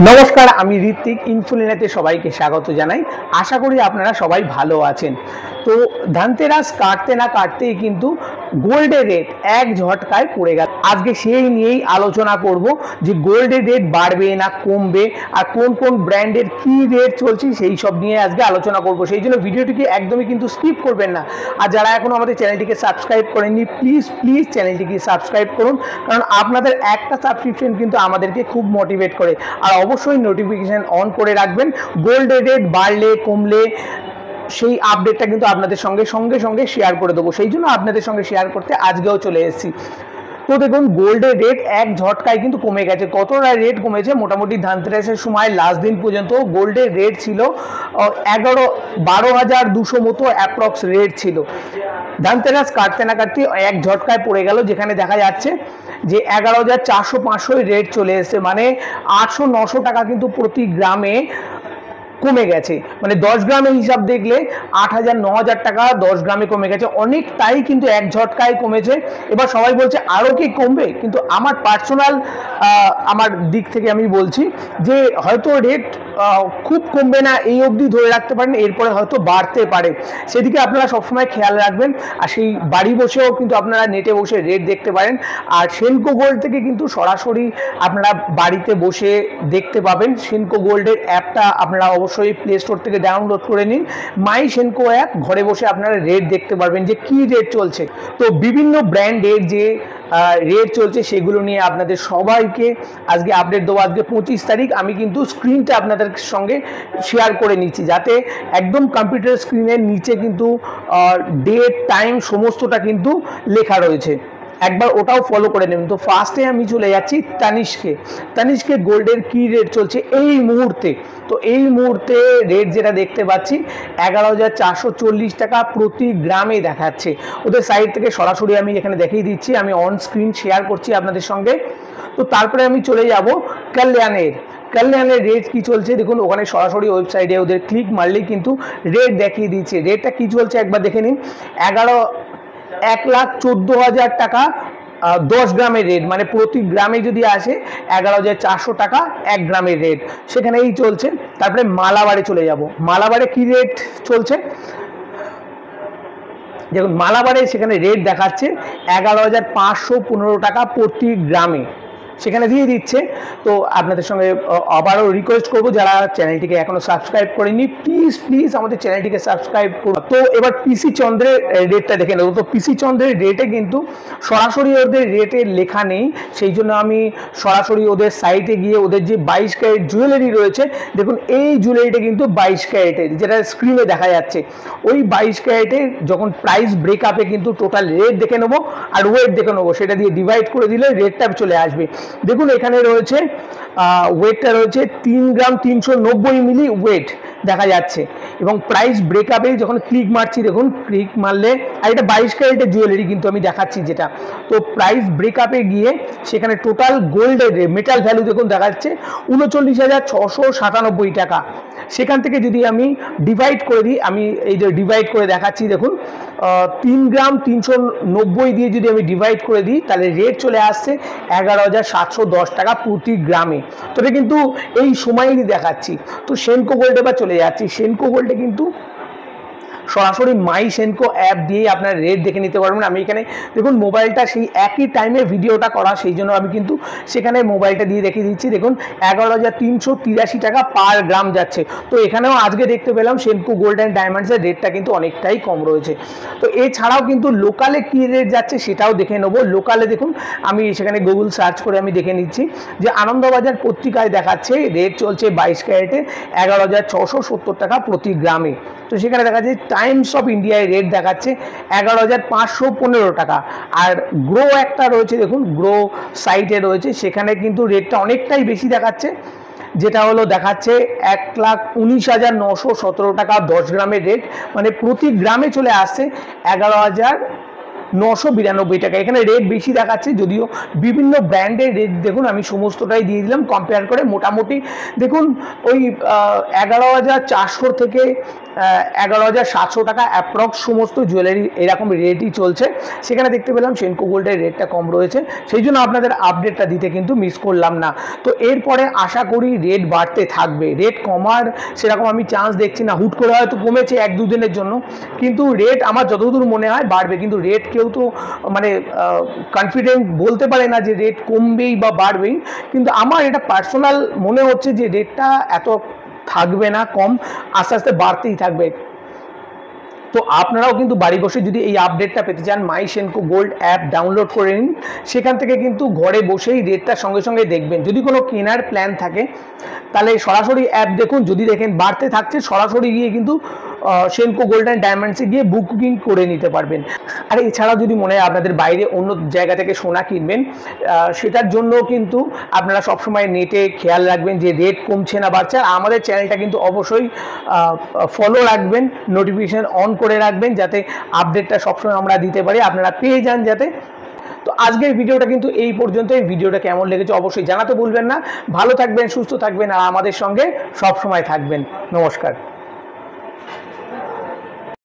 নমস্কার, আমি ঋত্বিক। ইনফুলিনাতে সবাইকে স্বাগত জানাই। আশা করি আপনারা সবাই ভালো আছেন। তো ধানতেরাস কাটতে না কাটতেই কিন্তু গোল্ডের রেট এক ঝটকায় পড়ে গেল। আজকে সেই নিয়েই আলোচনা করব যে গোল্ডের রেট বাড়বে না কমবে, আর কোন কোন ব্র্যান্ডের কি রেট চলছে সেই সব নিয়ে আজকে আলোচনা করব। সেই জন্য ভিডিওটিকে একদমই কিন্তু স্কিপ করবেন না। আর যারা এখনও আমাদের চ্যানেলটিকে সাবস্ক্রাইব করেননি, প্লিজ প্লিজ চ্যানেলটিকে সাবস্ক্রাইব করুন, কারণ আপনাদের একটা সাবস্ক্রিপশন কিন্তু আমাদেরকে খুব মোটিভেট করে। আর অবশ্যই নোটিফিকেশান অন করে রাখবেন। গোল্ডের রেট বাড়লে কমলে সেই আপডেটটা কিন্তু আপনাদের সঙ্গে সঙ্গে শেয়ার করে দেবো। সেই জন্য আপনাদের সঙ্গে শেয়ার করতে আজকেও চলে এসেছি। তো দেখুন, গোল্ডের রেট এক ঝটকায় কিন্তু কমে গেছে। কতটা রেট কমেছে? মোটামুটি ধানতেরাসের সময় লাস্ট দিন পর্যন্ত গোল্ডের রেট ছিল 12,200 মতো অ্যাপ্রক্স রেট ছিল। ধানতেরাস কাটতে না কাটতে এক ঝটকায় পড়ে গেল, যেখানে দেখা যাচ্ছে যে 11,400-500 রেট চলে এসেছে। মানে 800-900 টাকা কিন্তু প্রতি গ্রামে কমে গেছে। মানে 10 গ্রামের হিসাব দেখলে 8,000-9,000 টাকা 10 গ্রামে কমে গেছে। অনেকটাই কিন্তু এক ঝটকায় কমেছে। এবার সবাই বলছে আরও কি কমবে, কিন্তু আমার পার্সোনাল আমার দিক থেকে আমি বলছি যে হয়তো রেট খুব কমবে না, এই অবধি ধরে রাখতে পারেন, এরপরে হয়তো বাড়তে পারে। সেদিকে আপনারা সবসময় খেয়াল রাখবেন। আর সেই বাড়ি বসেও কিন্তু আপনারা নেটে বসে রেট দেখতে পারেন। আর সেনকো গোল্ড থেকে কিন্তু সরাসরি আপনারা বাড়িতে বসে দেখতে পাবেন। সেনকো গোল্ডের অ্যাপটা আপনারা অবশ্যই প্লে স্টোর থেকে ডাউনলোড করে নিন। মাই সেনকো অ্যাপ, ঘরে বসে আপনারা রেট দেখতে পারবেন যে কী রেট চলছে। তো বিভিন্ন ব্র্যান্ডের যে রেট চলছে সেগুলো নিয়ে আপনাদের সবাইকে আজকে আপডেট দেবো। আজকে 25 তারিখ। আমি কিন্তু স্ক্রিনটা আপনাদের সঙ্গে শেয়ার করে নিচ্ছি, যাতে একদম কম্পিউটার স্ক্রিনের নিচে কিন্তু ডেট টাইম সমস্তটা কিন্তু লেখা রয়েছে। একবার ওটাও ফলো করে নেবেন। তো ফার্স্টে আমি চলে যাচ্ছি তানিষ্কে গোল্ডের কি রেট চলছে এই মুহূর্তে। তো এই মুহূর্তে রেট যেটা দেখতে পাচ্ছি 11,440 টাকা প্রতি গ্রামে দেখাচ্ছে। ওদের সাইড থেকে সরাসরি আমি এখানে দেখিয়ে দিচ্ছি, আমি অন স্ক্রিন শেয়ার করছি আপনাদের সঙ্গে। তো তারপরে আমি চলে যাব কল্যাণের রেট কি চলছে দেখুন। ওখানে সরাসরি ওয়েবসাইটে ওদের ক্লিক মারলেই কিন্তু রেট দেখিয়ে দিচ্ছে। রেটটা কি চলছে একবার দেখে নিন। 1,14,000 টাকা 10 গ্রামের রেট, মানে প্রতি গ্রামে যদি আসে 11,400 টাকা 1 গ্রামের রেট, সেখানেই চলছে। তারপরে মালাবারে চলে যাব। মালাবারে কি রেট চলছে দেখুন। মালাবারে সেখানে রেট দেখাচ্ছে 11,515 টাকা প্রতি গ্রামে, সেখানে দিয়ে দিচ্ছে। তো আপনাদের সঙ্গে আবারও রিকোয়েস্ট করব, যারা চ্যানেলটিকে এখনও সাবস্ক্রাইব করেনি, প্লিজ প্লিজ আমাদের চ্যানেলটিকে সাবস্ক্রাইব করুন। তো এবার পিসি চন্দ্রের রেটটা দেখে নেব। তো পিসি চন্দ্রের রেটে কিন্তু সরাসরি ওদের রেটে লেখা নেই, সেই জন্য আমি সরাসরি ওদের সাইটে গিয়ে ওদের যে 22 ক্যারেট জুয়েলারি রয়েছে, দেখুন এই জুয়েলারিটা কিন্তু 22 ক্যারেটের, যেটা স্ক্রিনে দেখা যাচ্ছে। ওই 22 ক্যারেটের যখন প্রাইস ব্রেকআপে কিন্তু টোটাল রেট দেখে নেবো আর ওয়েট দেখে নেবো, সেটা দিয়ে ডিভাইড করে দিলে রেটটা চলে আসবে। দেখুন এখানে রয়েছে ওয়েটটা রয়েছে 3 গ্রাম 390 মিলি ওয়েট দেখা যাচ্ছে। এবং প্রাইস ব্রেকআপে যখন ক্লিক মারছি, দেখুন ক্লিক মারলে, আর এটা 22 ক্যারেটের জুয়েলারি কিন্তু আমি দেখাচ্ছি যেটা। তো প্রাইস ব্রেকআপে গিয়ে সেখানে টোটাল গোল্ডের মেটাল ভ্যালু দেখুন দেখাচ্ছে 39,697 টাকা। সেখান থেকে যদি আমি ডিভাইড করে দিই, আমি এই যে ডিভাইড করে দেখাচ্ছি দেখুন, 3 গ্রাম 390 দিয়ে যদি আমি ডিভাইড করে দিই, তাহলে রেট চলে আসছে 11,710 টাকা প্রতি গ্রামে। তো এটা কিন্তু এই সময়ই দেখাচ্ছি। তো সেনকো গোল্ডে বা চলে যাচ্ছি। সেনকো গোল্ডে কিন্তু সরাসরি মাই সেনকো অ্যাপ দিয়ে আপনার রেট দেখে নিতে পারবেন। আমি এখানে দেখুন মোবাইলটা সেই একই টাইমে ভিডিওটা করা, সেই জন্য আমি কিন্তু সেখানে মোবাইলটা দিয়ে দেখিয়ে দিচ্ছি। দেখুন 11,383 টাকা পার গ্রাম যাচ্ছে। তো এখানেও আজকে দেখতে পেলাম সেনকো গোল্ড অ্যান্ড ডায়মন্ডসের রেটটা কিন্তু অনেকটাই কম রয়েছে। তো এছাড়াও কিন্তু লোকালে কী রেট যাচ্ছে সেটাও দেখে নেবো। লোকালে দেখুন, আমি সেখানে গুগল সার্চ করে আমি দেখে নিচ্ছি যে আনন্দবাজার পত্রিকায় দেখাচ্ছে রেট চলছে 22 ক্যারেটে 11,670 টাকা প্রতি গ্রামে। তো সেখানে দেখা যাচ্ছে টাইমস অফ ইন্ডিয়ায় রেট দেখাচ্ছে 11,515 টাকা। আর গ্রো একটা রয়েছে দেখুন, গ্রো সাইটে রয়েছে, সেখানে কিন্তু রেটটা অনেকটাই বেশি দেখাচ্ছে, যেটা হলো দেখাচ্ছে 1,19,917 টাকা 10 গ্রামের রেট, মানে প্রতি গ্রামে চলে আসছে 11,000 992 টাকা। এখানে রেট বেশি দেখাচ্ছে, যদিও বিভিন্ন ব্র্যান্ডের রেট দেখুন আমি সমস্তটাই দিয়ে দিলাম কম্পেয়ার করে। মোটামুটি দেখুন ওই 11,400 থেকে 11,700 টাকা অ্যাপ্রক্স সমস্ত জুয়েলারি এরকম রেটই চলছে। সেখানে দেখতে পেলাম সেনকো গোল্ডের রেটটা কম রয়েছে, সেই জন্য আপনাদের আপডেটটা দিতে কিন্তু মিস করলাম না। তো এরপরে আশা করি রেট বাড়তে থাকবে, রেট কমার সেরকম আমি চান্স দেখছি না। হুট করে হয়তো কমেছে 1-2 দিনের জন্য, কিন্তু রেট আমার যতদূর মনে হয় বাড়বে। কিন্তু রেট কেউ তো মানে কনফিডেন্ট বলতে পারে না যে রেট কমবেই বা বাড়বেই, কিন্তু আমার এটা পার্সোনাল মনে হচ্ছে যে রেটটা এত থাকবে না, কম আস্তে আস্তে বাড়তেই থাকবে। তো আপনারাও কিন্তু বাড়ি বসে যদি এই আপডেটটা পেতে চান, মাই সেনকো গোল্ড অ্যাপ ডাউনলোড করে নিন। সেখান থেকে কিন্তু ঘরে বসেই রেটটার সঙ্গে সঙ্গে দেখবেন। যদি কোনো কেনার প্ল্যান থাকে তাহলে সরাসরি অ্যাপ দেখুন, যদি দেখেন বাড়তে থাকছে সরাসরি গিয়ে কিন্তু সেনকো গোল্ড অ্যান্ড ডায়মন্ডসে গিয়ে বুকিং করে নিতে পারবেন। আর এছাড়াও যদি মনে হয় আপনাদের বাইরে অন্য জায়গা থেকে সোনা কিনবেন, সেটার জন্য কিন্তু আপনারা সবসময় নেটে খেয়াল রাখবেন যে রেট কমছে না বাড়ছে। আর আমাদের চ্যানেলটা কিন্তু অবশ্যই ফলো রাখবেন, নোটিফিকেশান অন করে রাখবেন, যাতে আপডেটটা সবসময় আমরা দিতে পারি, আপনারা পেয়ে যান যাতে। তো আজকের ভিডিওটা কিন্তু এই পর্যন্ত। এই ভিডিওটা কেমন লেগেছে অবশ্যই জানাতে ভুলবেন না। ভালো থাকবেন, সুস্থ থাকবেন, আর আমাদের সঙ্গে সবসময় থাকবেন। নমস্কার।